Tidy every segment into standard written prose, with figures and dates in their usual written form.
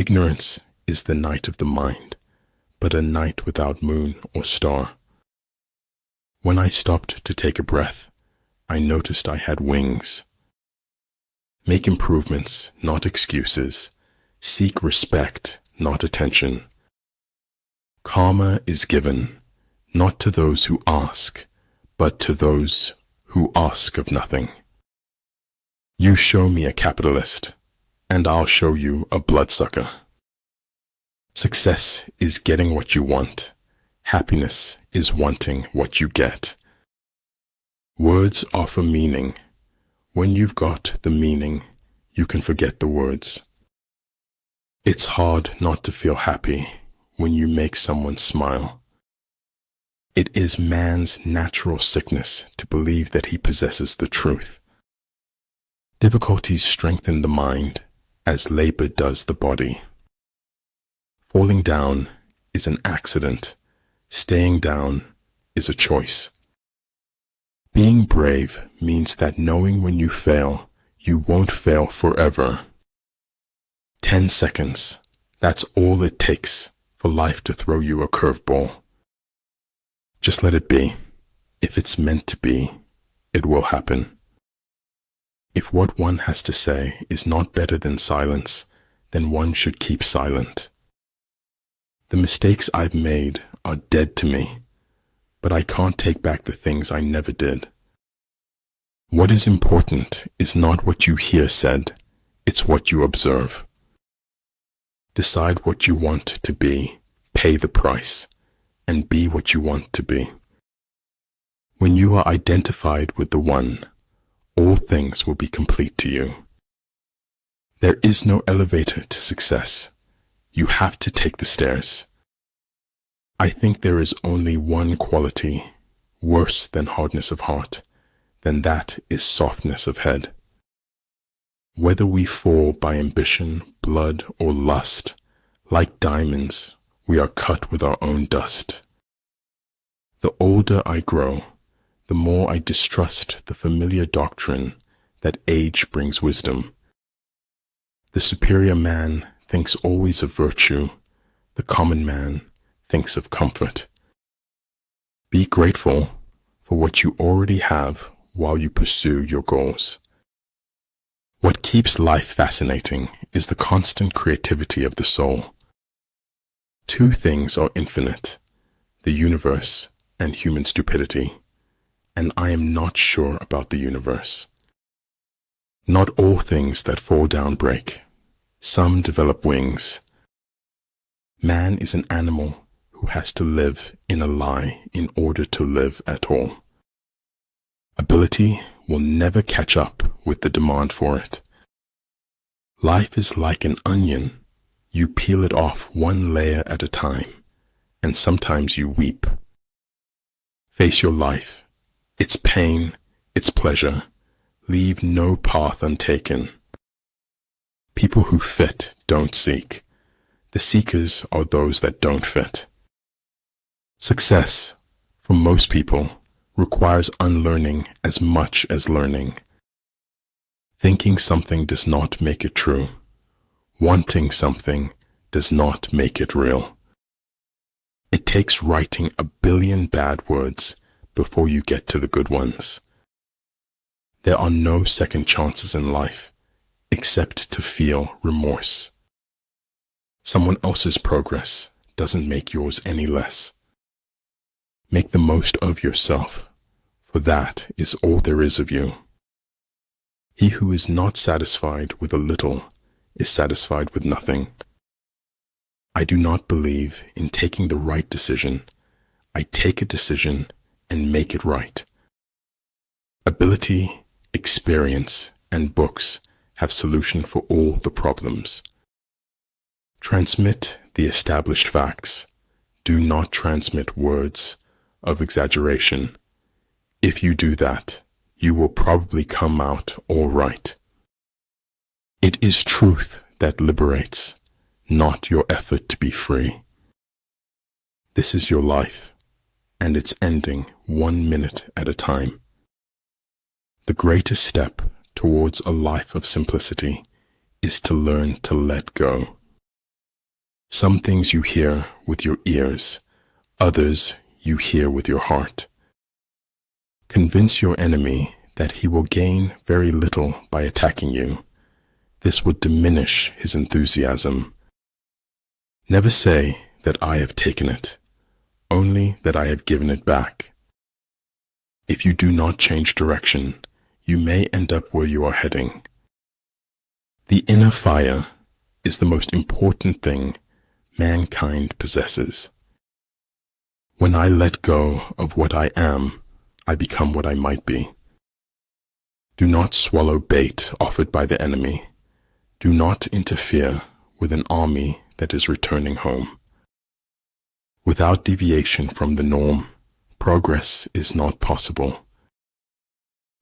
Ignorance is the night of the mind, but a night without moon or star. When I stopped to take a breath, I noticed I had wings. Make improvements, not excuses. Seek respect, not attention. Karma is given, not to those who ask, but to those who ask of nothing. You show me a capitalist, and I'll show you a bloodsucker. Success is getting what you want. Happiness is wanting what you get. Words offer meaning. When you've got the meaning, you can forget the words. It's hard not to feel happy when you make someone smile. It is man's natural sickness to believe that he possesses the truth. Difficulties strengthen the mind as labor does the body. Falling down is an accident. Staying down is a choice. Being brave means that knowing when you fail, you won't fail forever. 10 seconds, that's all it takes for life to throw you a curveball. Just let it be. If it's meant to be, it will happen. If what one has to say is not better than silence, then one should keep silent. The mistakes I've made are dead to me, but I can't take back the things I never did. What is important is not what you hear said, it's what you observe. Decide what you want to be, pay the price, and be what you want to be. When you are identified with the One, all things will be complete to you. There is no elevator to success. You have to take the stairs. I think there is only one quality, worse than hardness of heart, then that is softness of head. Whether we fall by ambition, blood, or lust, like diamonds, we are cut with our own dust. The older I grow, the more I distrust the familiar doctrine that age brings wisdom. The superior man thinks always of virtue, the common man thinks of comfort. Be grateful for what you already have while you pursue your goals. What keeps life fascinating is the constant creativity of the soul. Two things are infinite, the universe and human stupidity, and I am not sure about the universe. Not all things that fall down break. Some develop wings. Man is an animal who has to live in a lie in order to live at all. Ability will never catch up with the demand for it. Life is like an onion. You peel it off one layer at a time, and sometimes you weep. Face your life, its pain, its pleasure. Leave no path untaken. People who fit don't seek. The seekers are those that don't fit. Success, for most people, requires unlearning as much as learning. Thinking something does not make it true. Wanting something does not make it real. It takes writing 1 billion bad words before you get to the good ones. There are no second chances in life, except to feel remorse. Someone else's progress doesn't make yours any less. Make the most of yourself, for that is all there is of you. He who is not satisfied with a little is satisfied with nothing. I do not believe in taking the right decision. I take a decision and make it right. Ability, experience, and books have solution for all the problems. Transmit the established facts. Do not transmit words of exaggeration. If you do that, you will probably come out all right. It is truth that liberates, not your effort to be free. This is your life, and it's ending 1 minute at a time. The greatest step towards a life of simplicity is to learn to let go. Some things you hear with your ears, others you hear with your heart. Convince your enemy that he will gain very little by attacking you. This would diminish his enthusiasm. Never say that I have taken it, only that I have given it back. If you do not change direction, you may end up where you are heading. The inner fire is the most important thing mankind possesses. When I let go of what I am, I become what I might be. Do not swallow bait offered by the enemy. Do not interfere with an army that is returning home. Without deviation from the norm, progress is not possible.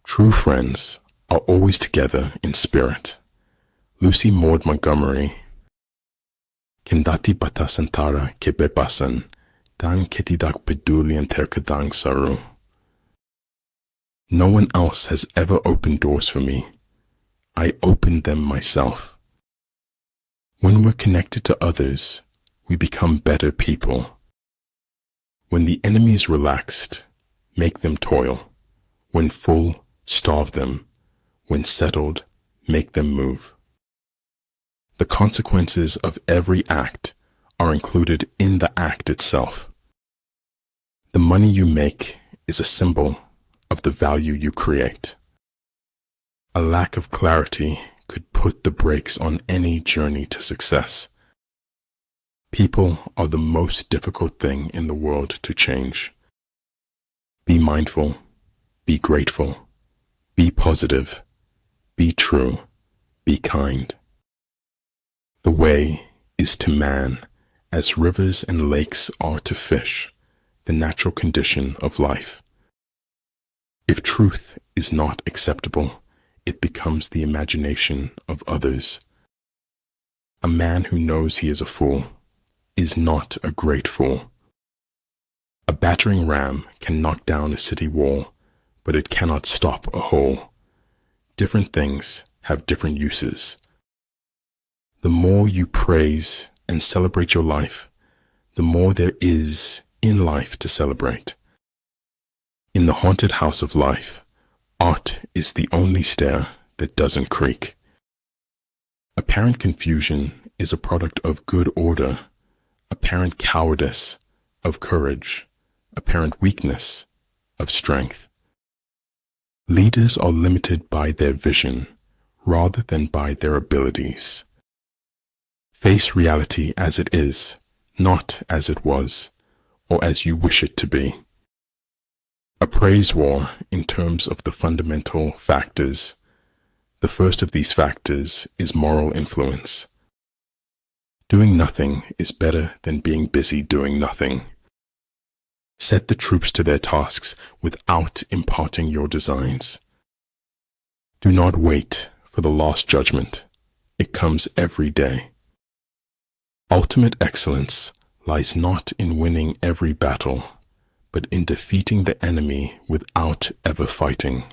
True friends are always together in spirit. Lucy Maud Montgomery. Kendati batasantara kebebasan, dan ketidak pedulian terkadang saru. No one else has ever opened doors for me. I opened them myself. When we're connected to others, we become better people. When the enemy is relaxed, make them toil. When full, starve them. When settled, make them move. The consequences of every act are included in the act itself. The money you make is a symbol of the value you create. A lack of clarity could put the brakes on any journey to success. People are the most difficult thing in the world to change. Be mindful, be grateful, be positive, be true, be kind. The way is to man as rivers and lakes are to fish, the natural condition of life. If truth is not acceptable, it becomes the imagination of others. A man who knows he is a fool is not a great fool. A battering ram can knock down a city wall, but it cannot stop a hole. Different things have different uses. The more you praise and celebrate your life, the more there is in life to celebrate. In the haunted house of life, art is the only stair that doesn't creak. Apparent confusion is a product of good order, apparent cowardice of courage, apparent weakness of strength. Leaders are limited by their vision rather than by their abilities. Face reality as it is, not as it was, or as you wish it to be. A praise war in terms of the fundamental factors. The first of these factors is moral influence. Doing nothing is better than being busy doing nothing. Set the troops to their tasks without imparting your designs. Do not wait for the last judgment. It comes every day. Ultimate excellence lies not in winning every battle, but in defeating the enemy without ever fighting.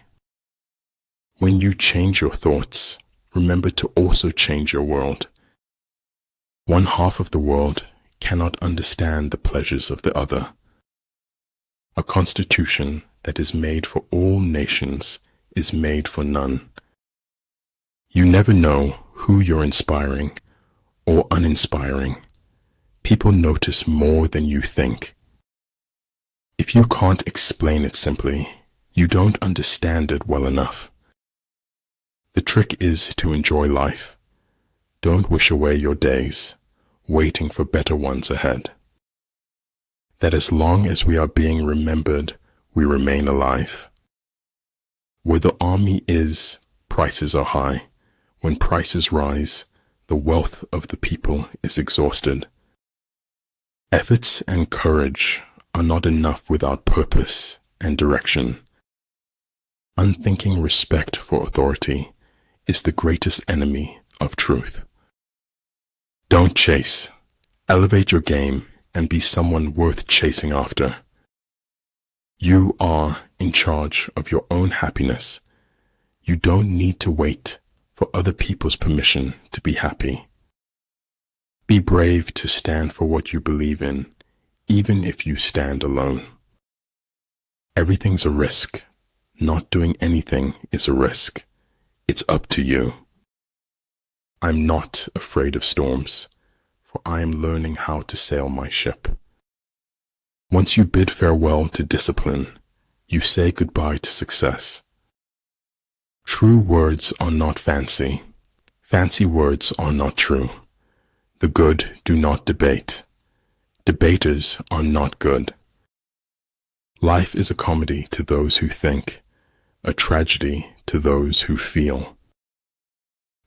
When you change your thoughts, remember to also change your world. One half of the world cannot understand the pleasures of the other. A constitution that is made for all nations is made for none. You never know who you're inspiring or uninspiring. People notice more than you think. If you can't explain it simply, you don't understand it well enough. The trick is to enjoy life. Don't wish away your days, waiting for better ones ahead. That as long as we are being remembered, we remain alive. Where the army is, prices are high. When prices rise, the wealth of the people is exhausted. Efforts and courage are not enough without purpose and direction. Unthinking respect for authority is the greatest enemy of truth. Don't chase. Elevate your game and be someone worth chasing after. You are in charge of your own happiness. You don't need to wait for other people's permission to be happy. Be brave to stand for what you believe in, even if you stand alone. Everything's a risk. Not doing anything is a risk. It's up to you. I'm not afraid of storms, for I am learning how to sail my ship. Once you bid farewell to discipline, you say goodbye to success. True words are not fancy. Fancy words are not true. The good do not debate. Debaters are not good. Life is a comedy to those who think, a tragedy to those who feel.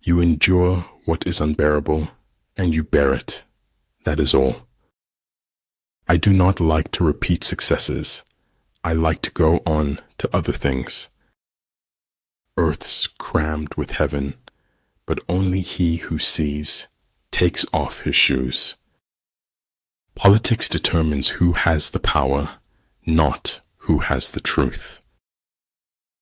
You endure what is unbearable, and you bear it. That is all. I do not like to repeat successes. I like to go on to other things. Earth's crammed with heaven, but only he who sees takes off his shoes. Politics determines who has the power, not who has the truth.